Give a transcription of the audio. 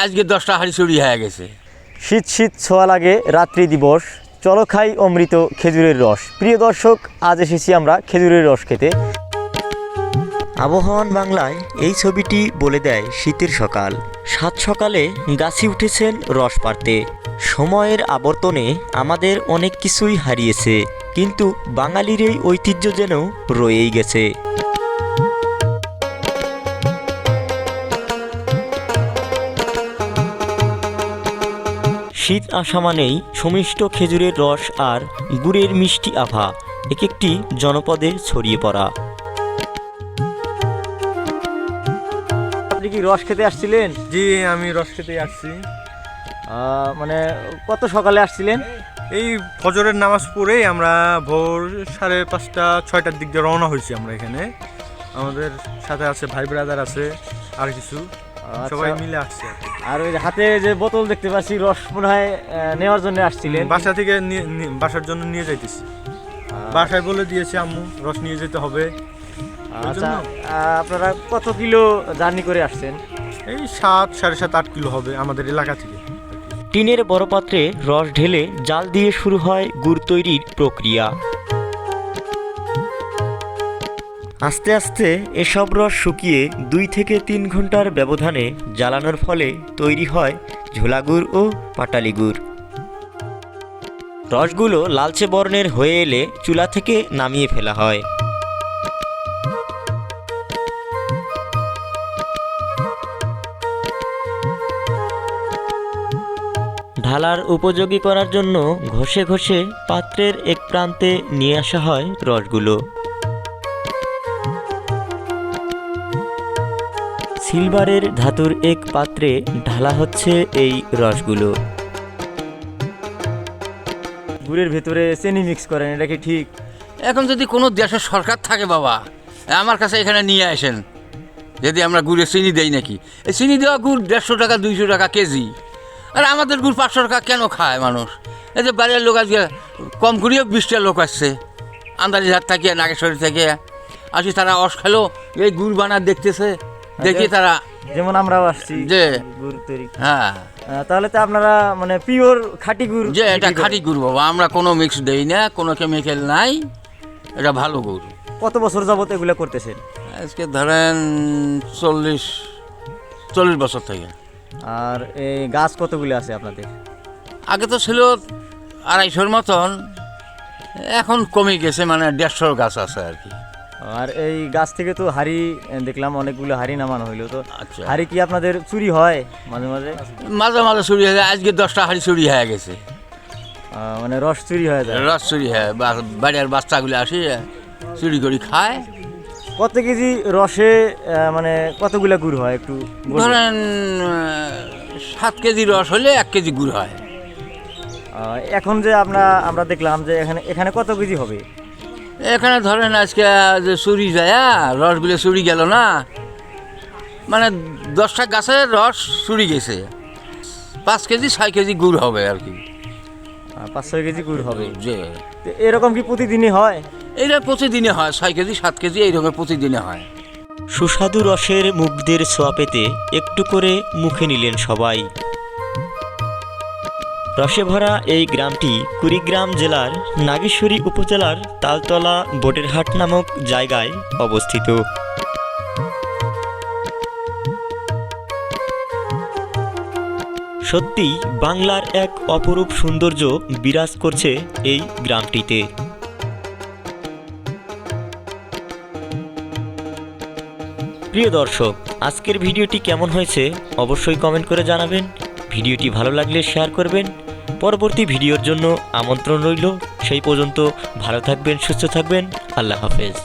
আজকে 10টা হাঁড়ি চুরি হয়ে গেছে। শীত শীত ছোঁয়া লাগে রাত্রি দিবস, চলো খাই অমৃত খেজুরের রস। প্রিয় দর্শক, আজ এসেছি আমরা খেজুরের রস খেতে। আবহাওয়ান বাংলায় এই ছবিটি বলে দেয় শীতের সকাল। সাত সকালে গাছে উঠেছেন রস পাড়তে। সময়ের আবর্তনে আমাদের অনেক কিছুই হারিয়েছে, কিন্তু বাঙালির এই ঐতিহ্য যেন রয়েই গেছে। শীত আসা মানেই সমিষ্ট খেজুরের রস আর গুড়ের মিষ্টি আভা এক একটি জনপদে ছড়িয়ে পড়া। আপনি কি রস খেতে আসছিলেন? জি, আমি রস খেতে আসছি। মানে কত সকালে আসছিলেন? এই ফজরের নামাজ পড়েই আমরা ভোর 5:30 6টার দিক দিয়ে রওনা হয়েছি। আমরা এখানে আমাদের সাথে আছে ভাই ব্রাদার আছে আর কিছু, সবাই মিলে আসছে। আর ওই হাতে যে বোতল দেখতে পাচ্ছি, রস মনে হয় নেওয়ার জন্য আসছিলেন? বাসা থেকে বাসার জন্য নিয়ে যাইতেছি। বাসায় বলে দিয়েছে আম্মু রস নিয়ে যেতে হবে। আচ্ছা, আপনারা কত কিলো জার্নি করে আসছেন? এই 7 7.5 8 কিলো হবে আমাদের এলাকা থেকে। টিনের বড় পাত্রে রস ঢেলে জাল দিয়ে শুরু হয় গুড় তৈরির প্রক্রিয়া। আস্তে আস্তে এসব রস শুকিয়ে 2 থেকে 3 ঘন্টার ব্যবধানে জ্বালানোর ফলে তৈরি হয় ঝোলা গুড় ও পাটালি গুড়। রসগুলো লালচে বর্ণের হয়ে এলে চুলা থেকে নামিয়ে ফেলা হয়। ঢালার উপযোগী করার জন্য ঘষে ঘষে পাত্রের এক প্রান্তে নিয়ে আসা হয় রসগুলো। সিলভারের ধাতুর এক পাত্রে ঢালা হচ্ছে এই রসগুলো। গুড়ের ভেতরে চিনি মিক্স করেন, এটা কি ঠিক? এখন যদি কোনো দেশের সরকার থাকে বাবা, আমার কাছে এখানে নিয়ে আসেন, যদি আমরা গুড়ে চিনি দেই নাকি। এই চিনি দেওয়া গুড় 150 টাকা 200 টাকা কেজি, আর আমাদের গুড় 500 টাকা কেন খায় মানুষ? এই যে বাইরের লোক আজকে কম করিও 20টা লোক আসছে আন্দারিঘাট থেকে, নাগেশ্বরী থেকে আসি, তারা রস খেলো, এই গুড় বানা দেখতেছে, দেখি তারা যেমন আমরাও আসছি যে গুড় তৈরি। হ্যাঁ, তাহলে তো আপনারা মানে পিওর খাঁটি গুড়। যে এটা খাঁটি গুড় বাবা, আমরা কোনো মিক্স দেই না, কোনো কেমিক্যাল নাই, এটা ভালো গুড়। কত বছর যাবত এগুলো করতেছেন? আজকে ধরেন 40 বছর থেকে। আর এই গাছ কতগুলো আছে আপনাদের? আগে তো ছিল 250 মতন, এখন কমে গেছে, মানে 150 গাছ আছে আর কি। আর এই গাছ থেকে তো হাড়ি দেখলাম, অনেকগুলো হাড়ি নামানো হইলো। তো আচ্ছা, হাড়ি কি আপনাদের চুরি হয় মাঝে মাঝে? মাঝে মাঝে চুরি হয়ে যায়। আজকে 10টা হাঁড়ি চুরি হয়ে গেছে। মানে রস চুরি হয়ে যায়? রস চুরি হয়, বাড়ির বাচ্চাগুলো আসি চুরি করে খায়। কত কেজি রসে মানে কতগুলা গুড় হয় একটু বলবেন? ধরেন 7 কেজি রস হলে 1 কেজি গুড় হয়। এখন যে আমরা দেখলাম যে এখানে কত কেজি হবে? এখানে ধরেন আজকে যে চুরি যায়, রসগুলো চুরি গেল না, মানে 10টা গাছের রস চুরি গেছে, 5 কেজি 6 কেজি গুড় হবে আর কি। 5-6 কেজি গুড় হবে। যে এরকম কি প্রতিদিনই হয়? এইটা প্রতিদিনে হয়, 6 কেজি 7 কেজি এইরকম প্রতিদিনে হয়। সুস্বাদু রসের মুগ্ধের ছোঁয়া পেতে একটু করে মুখে নিলেন সবাই। রসে ভরা এই গ্রামটি কুড়িগ্রাম জেলার নাগেশ্বরী উপজেলার তালতলা বোটেরহাট নামক জায়গায় অবস্থিত। সত্যি বাংলার এক অপরূপ সৌন্দর্য বিরাজ করছে এই গ্রামটিতে। প্রিয় দর্শক, আজকের ভিডিওটি কেমন হয়েছে অবশ্যই কমেন্ট করে জানাবেন। ভিডিওটি ভালো লাগলে শেয়ার করবেন। পরবর্তী ভিডিওর জন্য আমন্ত্রণ রইল। সেই পর্যন্ত ভালো থাকবেন, সুস্থ থাকবেন। আল্লাহ হাফেজ।